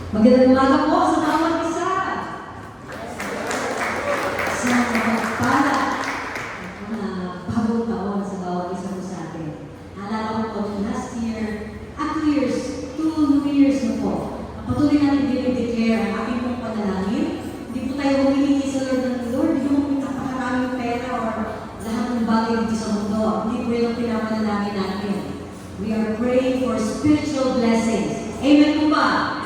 Magandang umaga po sa bawat isa. Sa pagpala na bagong taon sa bawat isa po sa atin. Naalala ko po last year, at 2 years, 2 New Years na po. Patuloy natin dinideclare ang ating pong panalangin. Hindi po tayo humihingi sa Lord ng Lord, hindi mo napakaraming pera or lahat ng bagay dito sa mundo. Hindi po yung pinapanalangin natin. We are praying for spiritual blessings. Amen po ba?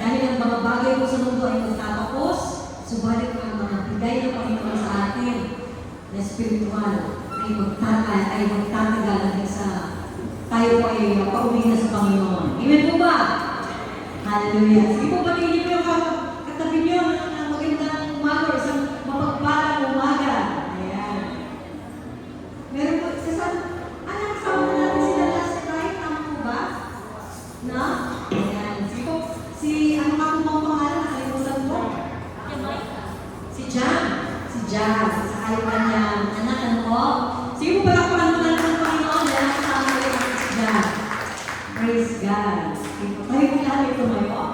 Dahil ang mga bagay po sa mundo ay magtatapos, subalit ang mga bigay ng Panginoon sa atin na spiritual ay magtatagal hanggang sa tayo po ay pauwi na sa Panginoon. Amen po ba? Hallelujah. Sige po, patingin niyo po yung katabi niyo ng magandang umaga or isang mapagpalang umaga. Ayan. Meron po, kasama na natin sila last time, tama po ba? Na? Ayan. Sige po, ano nga po mga pangalan? Nakalimutan po? Si Jan. Si Jan. Sa ayaw kanyang anak, ano po? Sige po, palakpakan mo lang ng Panginoon dahil kasama ko yung si Jan. Praise God. Sige po, tayo po lahat ito ngayon.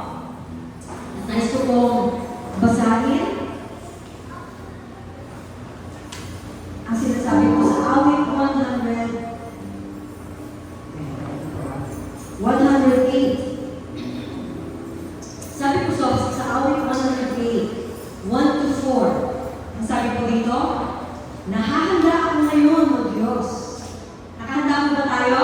At nais ko pong basahin ang sinasabi ko sa awit 108. Sabi ko sa awit 108, 1-4. Ang sabi ko dito, nahahanda ako ngayon, O Diyos. Nakahanda mo ba tayo?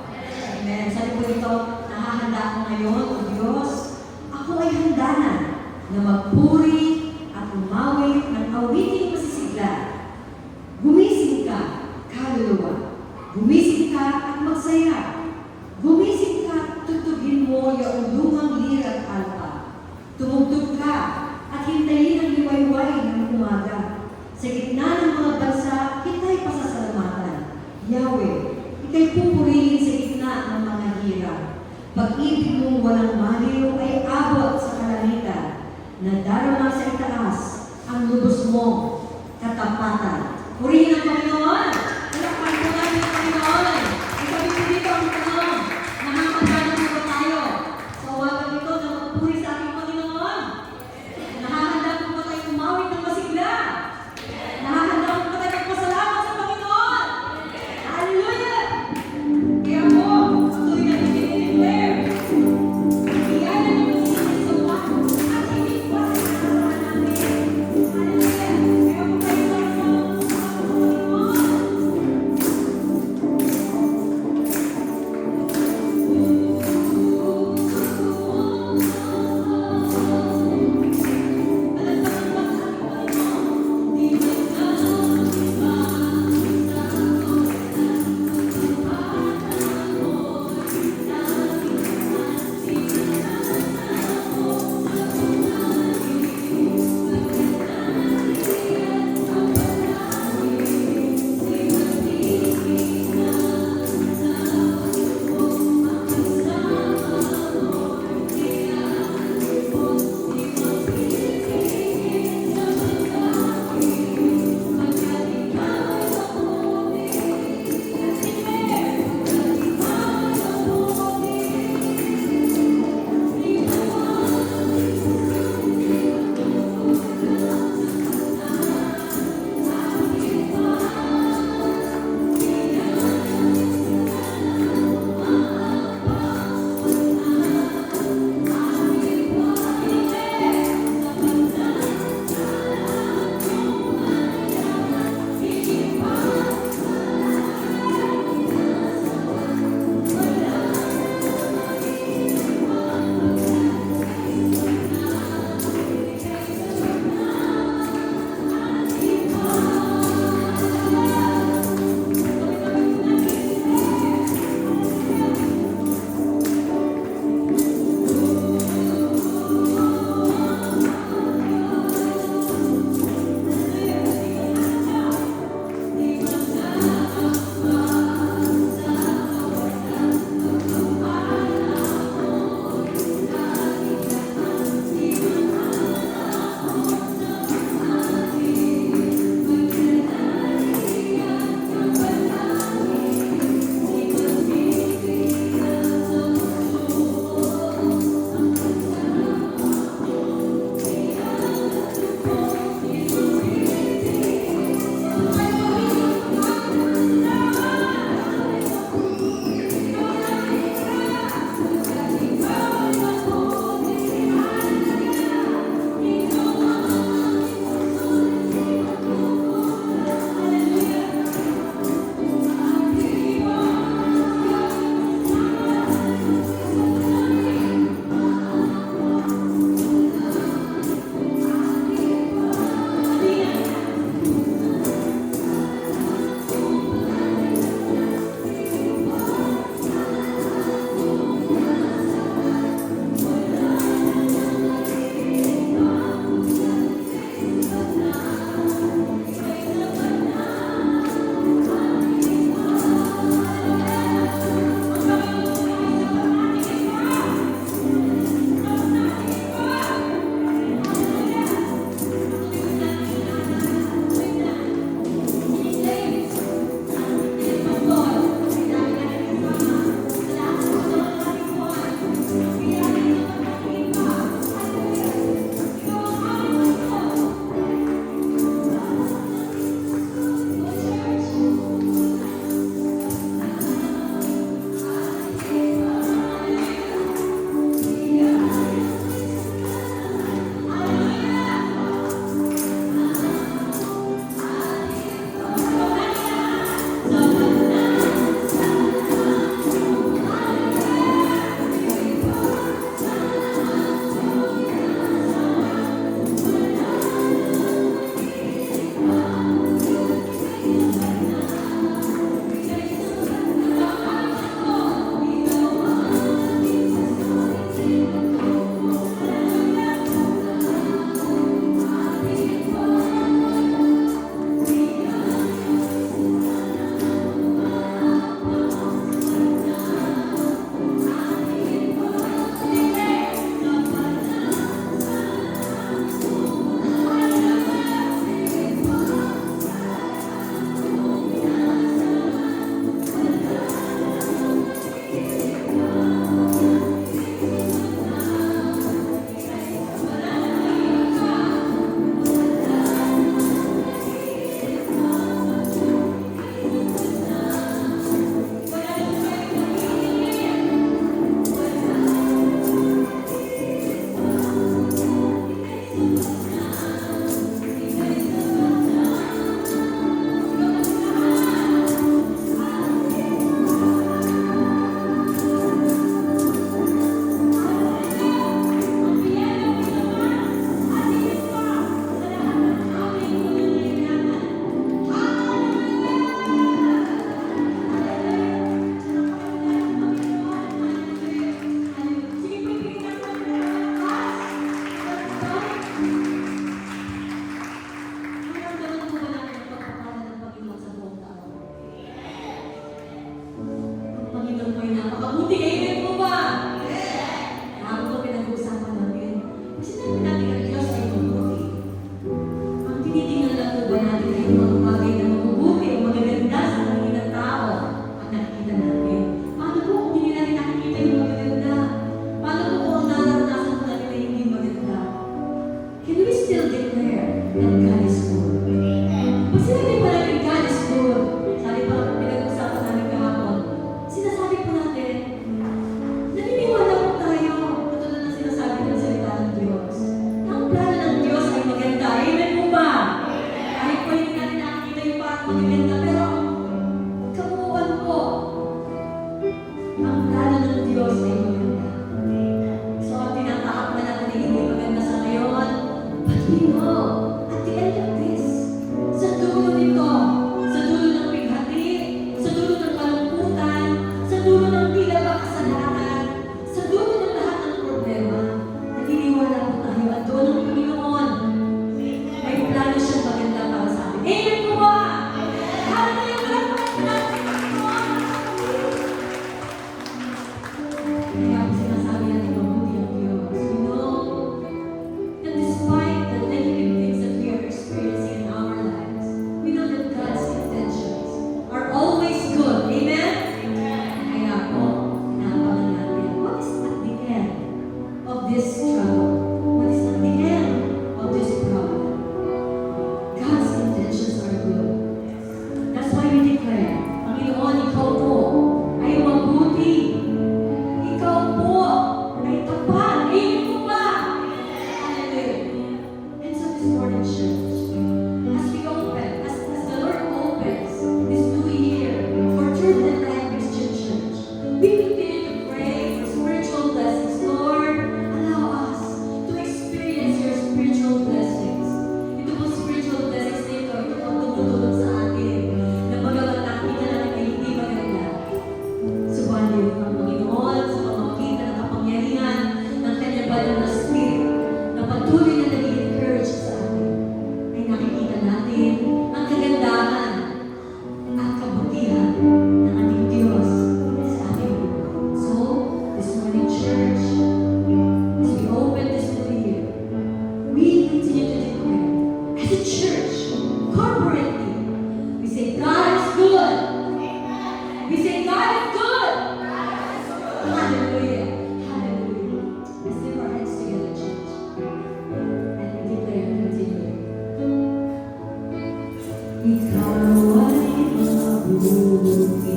Amen. Sabi ko dito, nahahanda ako ngayon, O Diyos. Ako ay handa na magpuri at umawit ng awiting masisigla. Gumising ka, kaluluwa. Gumising ka at magsaya. Gumising ka at tutugin mo yung lumang lira at alpa. Tumugtog ka at hintayin ang liwayway ng umaga. Sa gitna ng mga bansa, kita'y pasasalamatan. Yahweh, ika'y pupurihin sa gitna ng mga hirap. Pag-ibig mong walang maliw ay abot sa kalangitan. Nadarama sa itaas ang lubos mo, katapatan. Purihin ang Panginoon! Palakpakan po natin ang Panginoon! Isabi ko dito ang tanong, nakakagana po ba tayo? Sa wagang ito na magpuri sa ating Panginoon? Nakahanda po ba tayo umawit ng masigla? Nakahanda po ba tayo magpasalamat sa Panginoon? Hallelujah! Kaya po, tuloy na i-declare. Iyan ang magiging sa wato at hindi po sa kasalanan natin. Hallelujah! Kaya po tayo sa We say God is good. Hallelujah. Hallelujah. Let's lift our hands together, church. And we declare and continue. Ikaw ay mabuti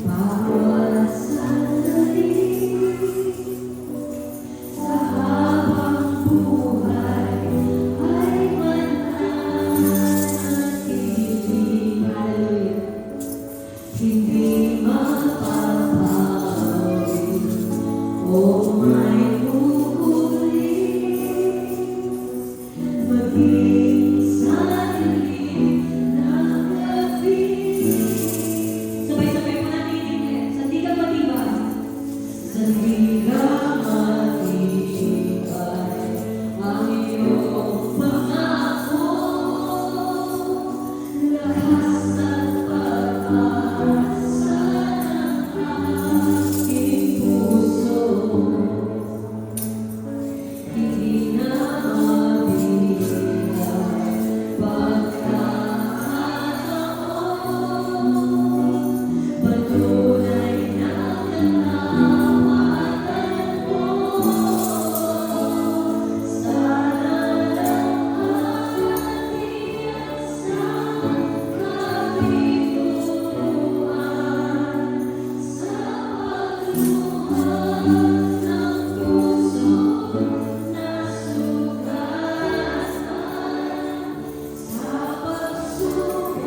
bawat sandali sa habang buhay ay mananatili. Hallelujah. Hindi mapapawi o may pupuli maging sa dilim ng gabi. Sabay-sabay po natin i-declare. Sa di ka matibay. Sa di ka matibay ang iyong pangako. Lakas at pag-asa ng aking puso. Hindi na mabigay pagkakataon. Patuloy na katawan mo. Sana lang ating isang kabiguan sa pagluhan ng puso na sugatan sa pagsubok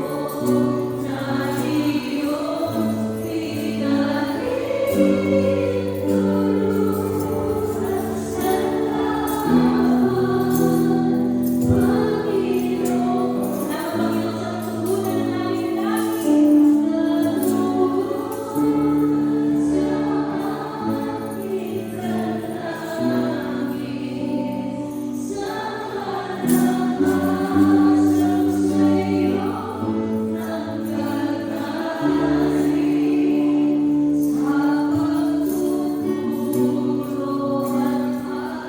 na iyong pinagdulugtan sa laban, Panginoon. Panginoon, sa pagsusunan namin lagi, nalulugtan sa aking kalangin. Sa karanasang sa'yo nanggagaling, sa pagtuturo at pagtutuin mo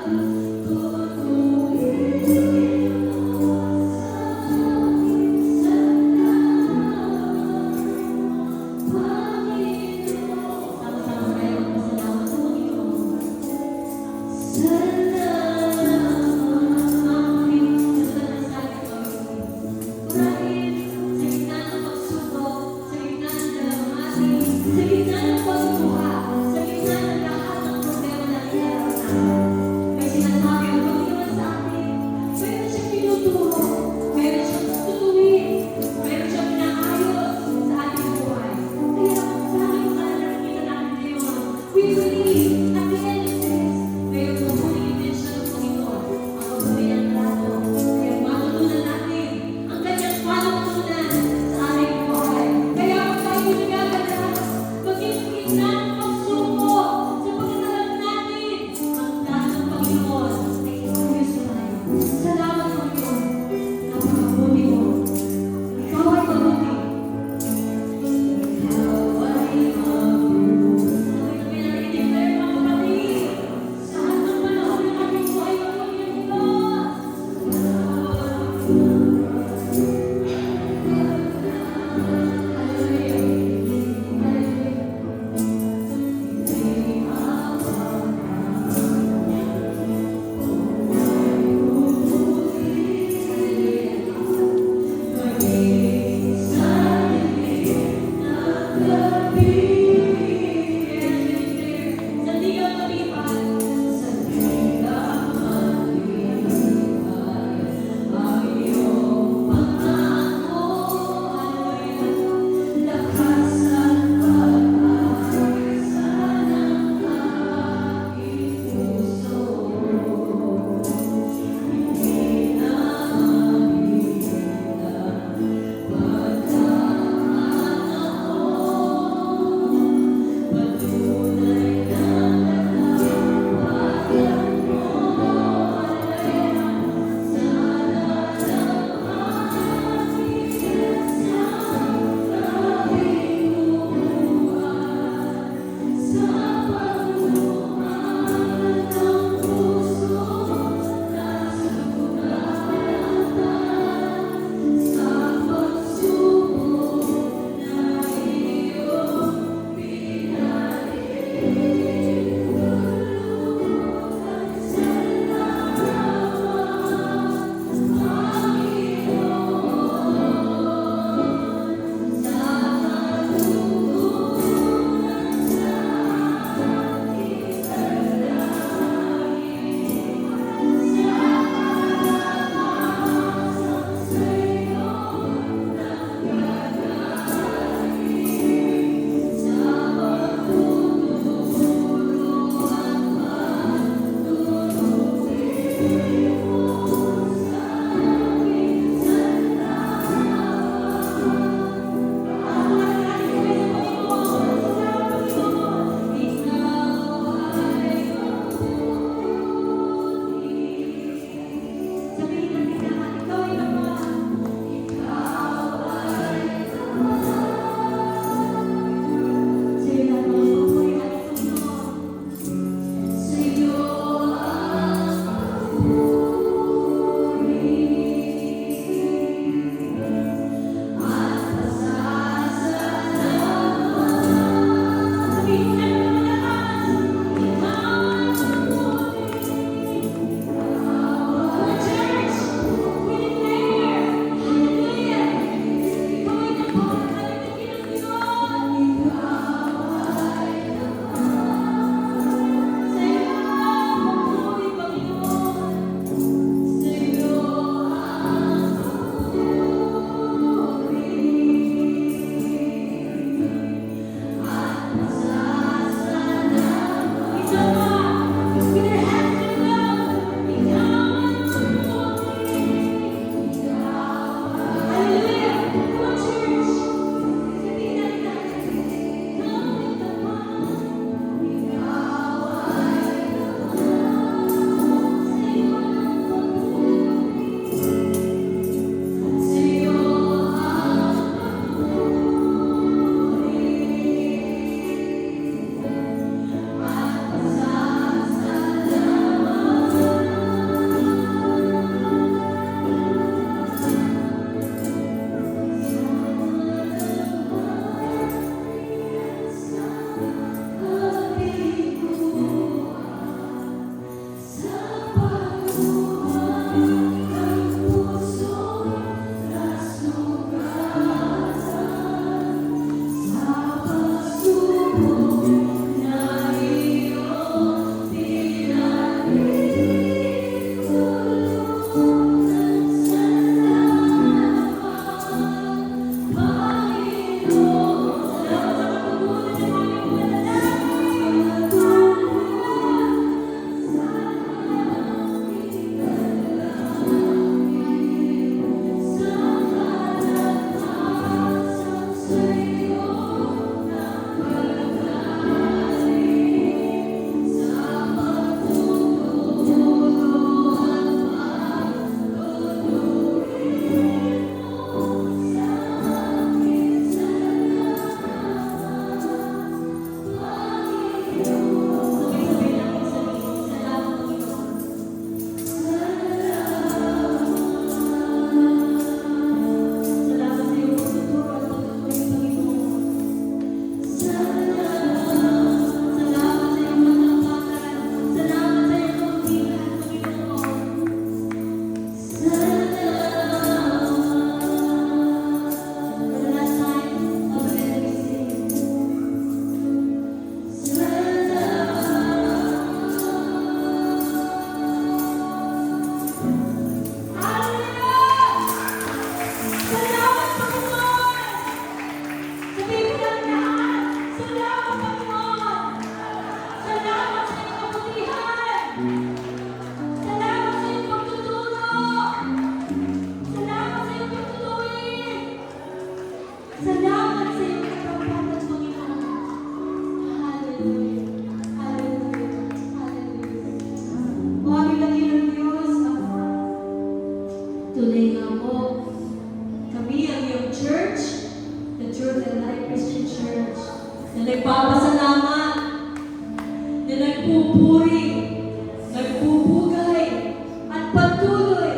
sa aking salamat, Panginoon. Sama-sama tayo magpasalamat sa Panginoon. We believe at the end of this, mayroon po muling intensyon ng Panginoon ang pagbuhay ng lahat. Kaya matutunan natin ang kanyang panuntunan sa aming buhay. Kaya kung tayo nagagalaw, maging nagpapasalamat, na nagpupuri, nagpupugay, at patuloy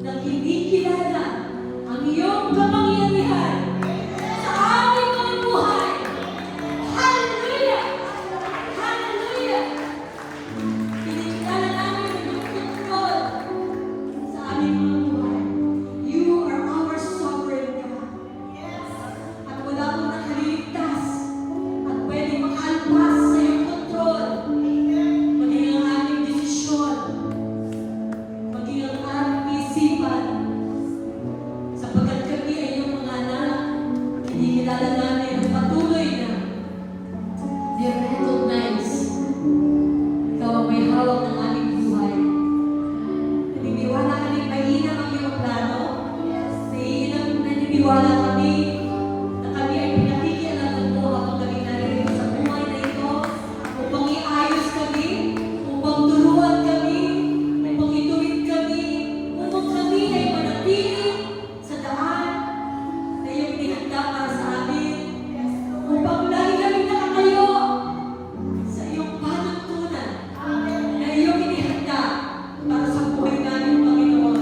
na kinikilala ang iyong kapangyarihan sa aming mga buhay. Hallelujah! Hallelujah! Kinikilala namin ang iyong kontrol sa aming mga buhay. You are our sovereign God. At wala pong nakaliligtas at pwede makalpas sa iyong kontrol. Maging ang aming desisyon, maging ang aming isipan, sapagkat kami ay iyong mga anak, kinikilala namin ang patuloy na ni-recognize ikaw ang may hawak ng aming buhay. Naniniwala kami mainam ang iyong plano. Naniniwala kami na kami ay pinakikialaman mo habang kami naririnig sa buhay na ito upang iayos kami, upang turuan kami, upang ituwid kami, upang kami ay manatili sa daan na iyong tinagda para sa amin, upang lagi kami nakatayo sa iyong panuntunan na iyong inihanda para sa buhay namin, Panginoon.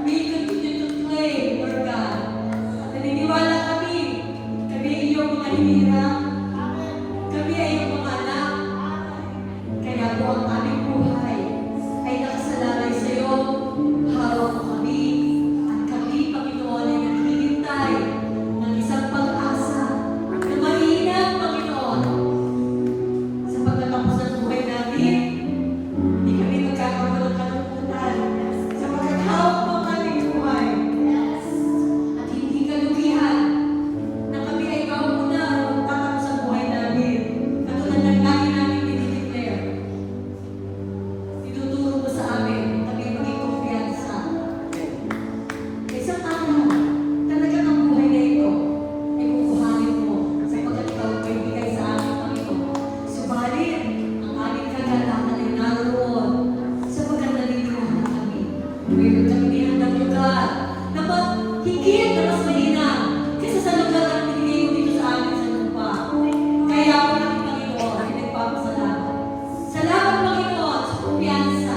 We continue to claim, Lord God. Naniniwala kami ay iyong mga hinihirap, kami ay iyong mga anak. Kaya po ang aming buhay ay nakasalalay sa iyo. Hawak mo kami, at kami, Panginoon, ay naghihintay ng isang pag-asa na mainam, Panginoon. Sa pagtatapos ng buhay namin, hindi kami magkakaroon ng kalungkutan sapagkat hawak mo ang aming buhay. At hindi kalugihan na kami ay mauna o magtatapos ang buhay namin. Katulad ng lagi namin dinideclare. Tinuturo mo sa amin, kami maging kumpiyansa. Isang araw, talagang ang buhay na ito ay kukuhanin mo sapagkat ikaw ang may bigay sa amin, Panginoon. Subalit, ang aming kagalakan ay naroon sapagkat naniniwala kami. Mayroon kami nihandang lugar na higit na mas mainam kaysa sa lugar na pinili mo dito sa amin sa lupa. Kaya po namin, Panginoon, ay nagpapasalamat. Salamat, Panginoon, sa kumpiyansa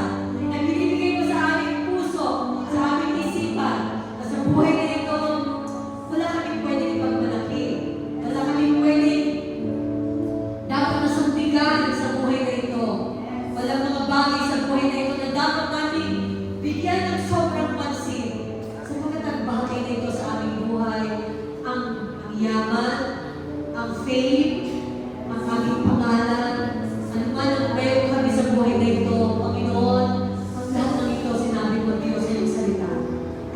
na binibigay mo sa aming puso, sa aming isipan, na sa buhay na ito, wala kaming pwedeng ipagmalaki. Wala kaming pwedeng dapat nasambigan sa buhay na ito. Walang mga bagay sa buhay na ito na dapat natin bigyan ng sobrang pansin. Sapagkat ang bagay na ito sa aming buhay, ang yaman, ang fame, ang aming pangalan, ano man ang meron kami sa buhay na ito, Panginoon, ang lahat ng ito, sinabi mo, Diyos, sa iyong salita,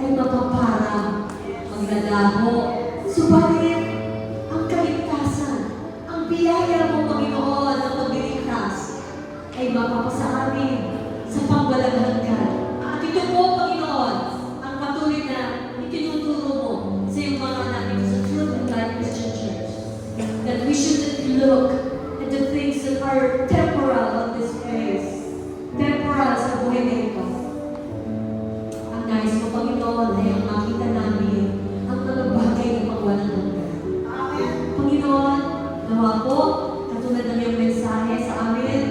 ay mapaparang, maglalaho. Subalit, ang kaligtasan, ang biyaya mo, Panginoon, ang pagliligtas, ay mapapasa amin sa pangwalang hanggan. At ito po, Panginoon, ang patuloy na itinuturo mo sa iyong mga anak dito sa Truth and Life Christian Church. That we shouldn't look at the things that are temporal on this place. Temporal sa buhay na ito. Ang nais mo, Panginoon, ay ang makita namin ang mga bagay na pangwalang hanggan. Panginoon, nawa po, katulad ng iyong mensahe sa amin,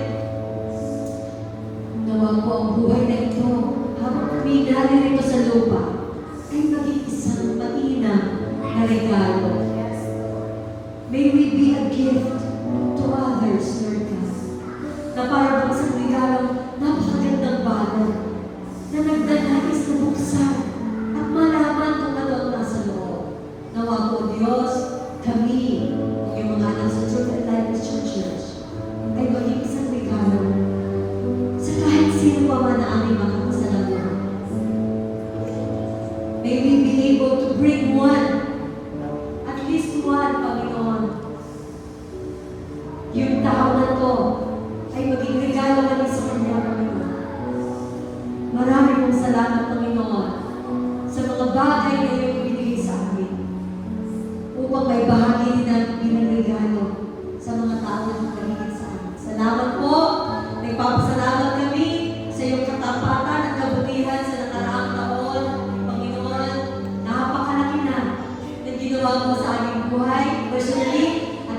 nawa po ang buhay na ito, habang kami naririto sa lupa, ay maging isang mainam na regalo. May we be a gift to others, Lord God, na parang isang regalong napakagandang balon na nagdanais na buksan at malaman kung ano ang nasa loob. Nawa po, Diyos, kami, yung mga anak sa Truth and Life Christian Church, ay maging isang regalo sa kahit sino pa man na aming makakasalamuhan. May we be able to bring one, at least one, Panginoon. Yung tao na to ay maging regalo kami sa Kanya, Panginoon. Marami pong salamat, Panginoon, sa mga bagay na iyong binigay sa amin upang may bahagi din namin bilang regalo sa mga tao na paligid sa amin. Salamat po. Nagpapasalamat kami sa iyong katapatan at kabutihan sa nakaraang taon. Panginoon, napakalaki na ginawa mo sa aming buhay personally at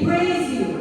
praise you.